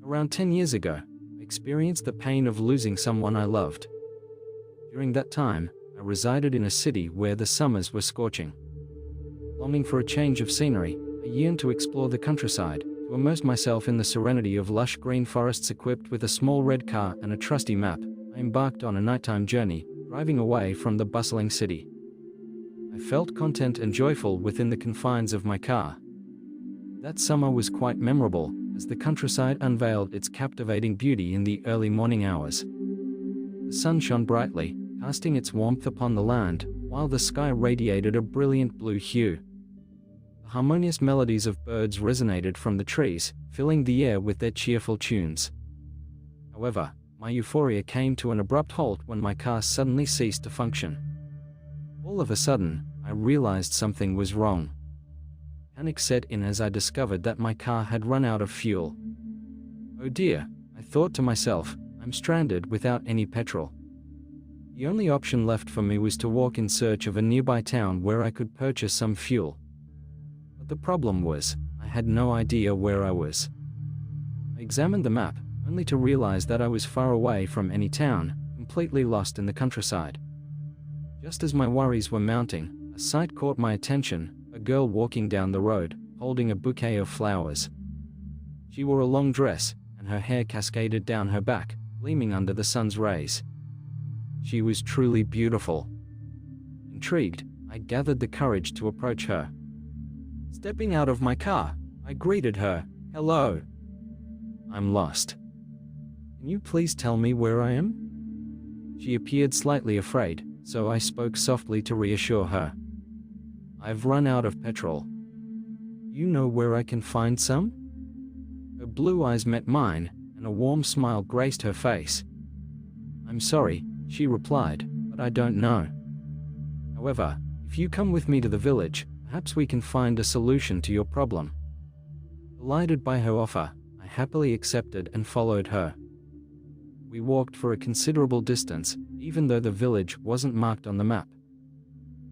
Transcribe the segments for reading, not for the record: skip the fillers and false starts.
Around 10 years ago, I experienced the pain of losing someone I loved. During that time, I resided in a city where the summers were scorching. Longing for a change of scenery, I yearned to explore the countryside, to immerse myself in the serenity of lush green forests. Equipped with a small red car and a trusty map, I embarked on a nighttime journey, driving away from the bustling city. I felt content and joyful within the confines of my car. That summer was quite memorable, as the countryside unveiled its captivating beauty in the early morning hours. The sun shone brightly, casting its warmth upon the land, while the sky radiated a brilliant blue hue. The harmonious melodies of birds resonated from the trees, filling the air with their cheerful tunes. However, my euphoria came to an abrupt halt when my car suddenly ceased to function. All of a sudden, I realized something was wrong. Panic set in as I discovered that my car had run out of fuel. Oh dear, I thought to myself, I'm stranded without any petrol. The only option left for me was to walk in search of a nearby town where I could purchase some fuel. But the problem was, I had no idea where I was. I examined the map, only to realize that I was far away from any town, completely lost in the countryside. Just as my worries were mounting, a sight caught my attention: a girl walking down the road, holding a bouquet of flowers. She wore a long dress, and her hair cascaded down her back, gleaming under the sun's rays. She was truly beautiful. Intrigued, I gathered the courage to approach her. Stepping out of my car, I greeted her. "Hello. I'm lost. Can you please tell me where I am?" She appeared slightly afraid, so I spoke softly to reassure her. "I've run out of petrol. You know where I can find some?" Her blue eyes met mine, and a warm smile graced her face. "I'm sorry," she replied, "but I don't know. However, if you come with me to the village, perhaps we can find a solution to your problem." Delighted by her offer, I happily accepted and followed her. We walked for a considerable distance, even though the village wasn't marked on the map.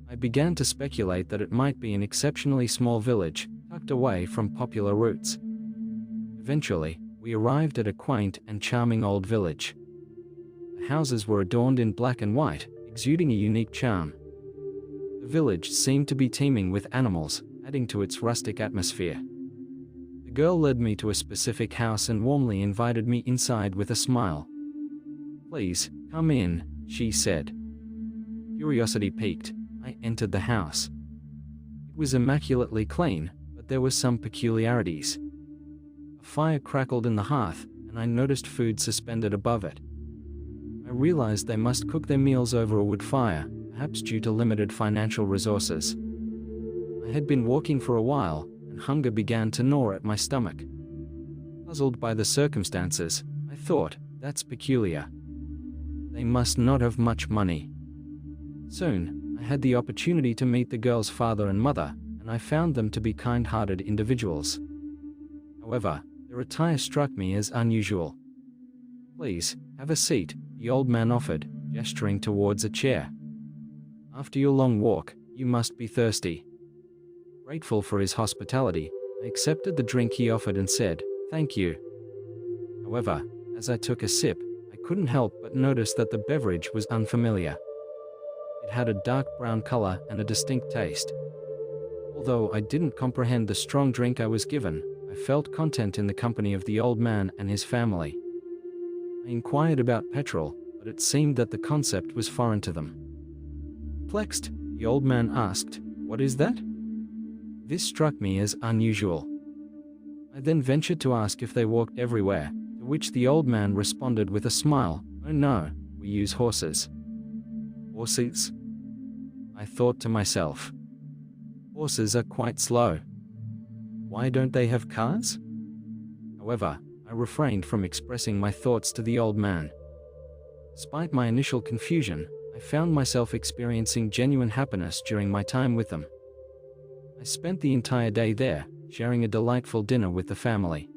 I began to speculate that it might be an exceptionally small village, tucked away from popular routes. Eventually, we arrived at a quaint and charming old village. The houses were adorned in black and white, exuding a unique charm. The village seemed to be teeming with animals, adding to its rustic atmosphere. The girl led me to a specific house and warmly invited me inside with a smile. "Please, come in," she said. Curiosity piqued, I entered the house. It was immaculately clean, but there were some peculiarities. A fire crackled in the hearth, and I noticed food suspended above it. I realized they must cook their meals over a wood fire, perhaps due to limited financial resources. I had been walking for a while, and hunger began to gnaw at my stomach. Puzzled by the circumstances, I thought, "That's peculiar. They must not have much money." Soon, I had the opportunity to meet the girl's father and mother, and I found them to be kind-hearted individuals. However, their attire struck me as unusual. "Please, have a seat," the old man offered, gesturing towards a chair. "After your long walk, you must be thirsty." Grateful for his hospitality, I accepted the drink he offered and said, "Thank you." However, as I took a sip, I couldn't help but notice that the beverage was unfamiliar. It had a dark brown color and a distinct taste. Although I didn't comprehend the strong drink I was given, I felt content in the company of the old man and his family. I inquired about petrol, but it seemed that the concept was foreign to them. Perplexed, the old man asked, "What is that?" This struck me as unusual. I then ventured to ask if they walked everywhere, to which the old man responded with a smile, "Oh no, we use horses." "Horses?" I thought to myself. Horses are quite slow. Why don't they have cars? However, I refrained from expressing my thoughts to the old man. Despite my initial confusion, I found myself experiencing genuine happiness during my time with them. I spent the entire day there, sharing a delightful dinner with the family.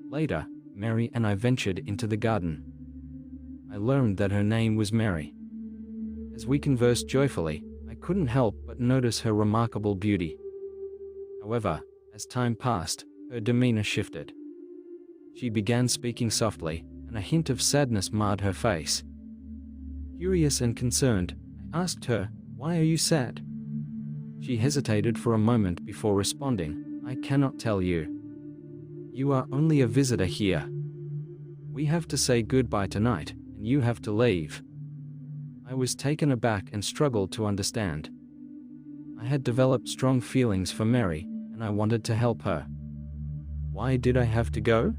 Later, Mary and I ventured into the garden. I learned that her name was Mary. As we conversed joyfully, I couldn't help but notice her remarkable beauty. However, as time passed, her demeanor shifted. She began speaking softly, and a hint of sadness marred her face. Curious and concerned, I asked her, "Why are you sad?" She hesitated for a moment before responding, "I cannot tell you. You are only a visitor here. We have to say goodbye tonight, and you have to leave." I was taken aback and struggled to understand. I had developed strong feelings for Mary, and I wanted to help her. Why did I have to go?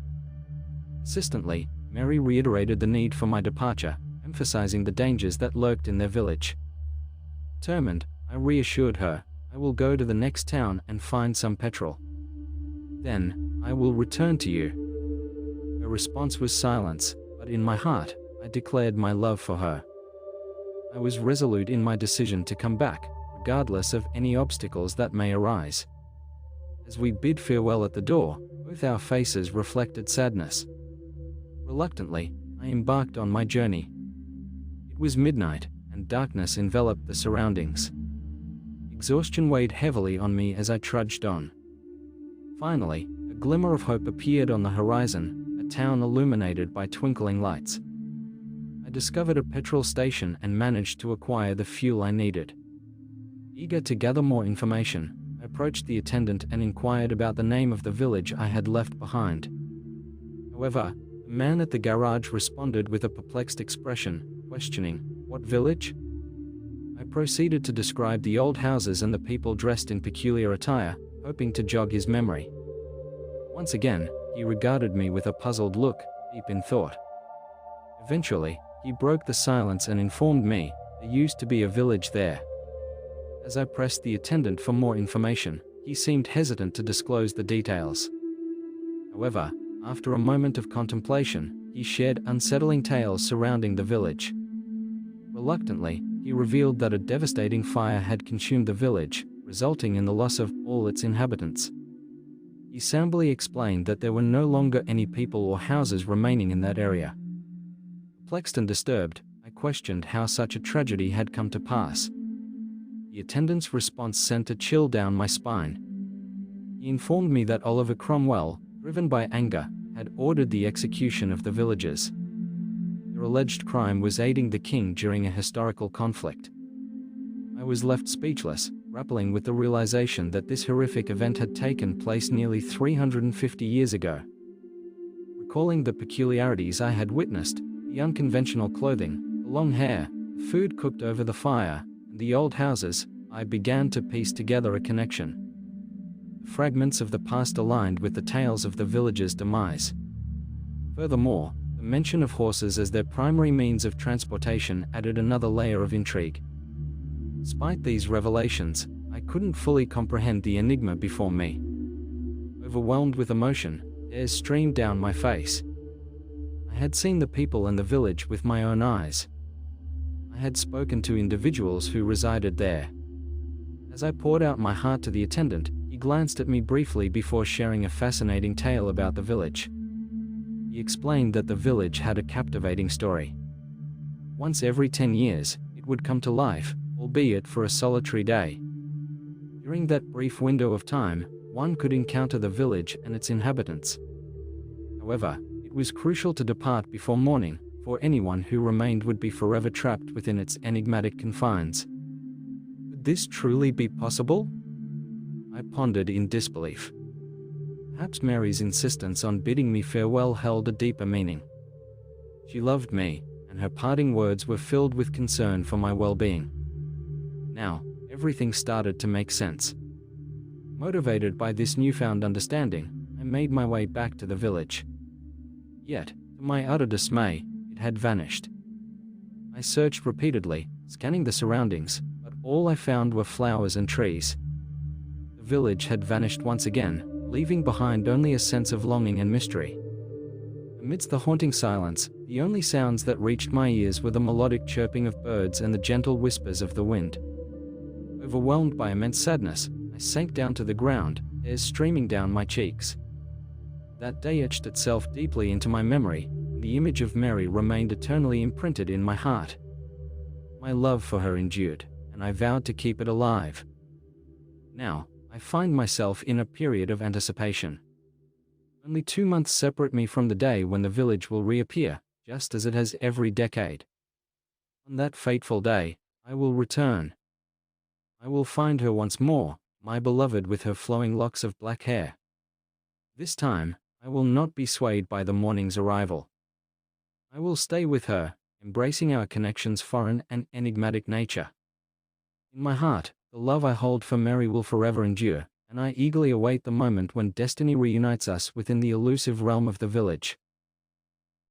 Persistently, Mary reiterated the need for my departure, emphasizing the dangers that lurked in their village. Determined, I reassured her, "I will go to the next town and find some petrol. Then, I will return to you." Her response was silence, but in my heart, I declared my love for her. I was resolute in my decision to come back, regardless of any obstacles that may arise. As we bid farewell at the door, both our faces reflected sadness. Reluctantly, I embarked on my journey. It was midnight, and darkness enveloped the surroundings. Exhaustion weighed heavily on me as I trudged on. Finally, a glimmer of hope appeared on the horizon, a town illuminated by twinkling lights. I discovered a petrol station and managed to acquire the fuel I needed. Eager to gather more information, I approached the attendant and inquired about the name of the village I had left behind. However, the man at the garage responded with a perplexed expression, questioning, "What village?" I proceeded to describe the old houses and the people dressed in peculiar attire, hoping to jog his memory. Once again, he regarded me with a puzzled look, deep in thought. Eventually, he broke the silence and informed me, there used to be a village there. As I pressed the attendant for more information, he seemed hesitant to disclose the details. However, after a moment of contemplation, he shared unsettling tales surrounding the village. Reluctantly, he revealed that a devastating fire had consumed the village, resulting in the loss of all its inhabitants. He somberly explained that there were no longer any people or houses remaining in that area. Perplexed and disturbed, I questioned how such a tragedy had come to pass. The attendant's response sent a chill down my spine. He informed me that Oliver Cromwell, driven by anger, had ordered the execution of the villagers. Their alleged crime was aiding the king during a historical conflict. I was left speechless, grappling with the realization that this horrific event had taken place nearly 350 years ago. Recalling the peculiarities I had witnessed, the unconventional clothing, the long hair, the food cooked over the fire, and the old houses, I began to piece together a connection. The fragments of the past aligned with the tales of the villagers' demise. Furthermore, the mention of horses as their primary means of transportation added another layer of intrigue. Despite these revelations, I couldn't fully comprehend the enigma before me. Overwhelmed with emotion, tears streamed down my face. I had seen the people in the village with my own eyes. I had spoken to individuals who resided there. As I poured out my heart to the attendant, he glanced at me briefly before sharing a fascinating tale about the village. He explained that the village had a captivating story. Once every 10 years, it would come to life, albeit for a solitary day. During that brief window of time, one could encounter the village and its inhabitants. However, it was crucial to depart before morning, for anyone who remained would be forever trapped within its enigmatic confines. Could this truly be possible? I pondered in disbelief. Perhaps Mary's insistence on bidding me farewell held a deeper meaning. She loved me, and her parting words were filled with concern for my well-being. Now, everything started to make sense. Motivated by this newfound understanding, I made my way back to the village. Yet, to my utter dismay, it had vanished. I searched repeatedly, scanning the surroundings, but all I found were flowers and trees. The village had vanished once again, leaving behind only a sense of longing and mystery. Amidst the haunting silence, the only sounds that reached my ears were the melodic chirping of birds and the gentle whispers of the wind. Overwhelmed by immense sadness, I sank down to the ground, tears streaming down my cheeks. That day etched itself deeply into my memory, and the image of Mary remained eternally imprinted in my heart. My love for her endured, and I vowed to keep it alive. Now, I find myself in a period of anticipation. Only 2 months separate me from the day when the village will reappear, just as it has every decade. On that fateful day, I will return. I will find her once more, my beloved with her flowing locks of black hair. This time, I will not be swayed by the morning's arrival. I will stay with her, embracing our connection's foreign and enigmatic nature. In my heart, the love I hold for Mary will forever endure, and I eagerly await the moment when destiny reunites us within the elusive realm of the village.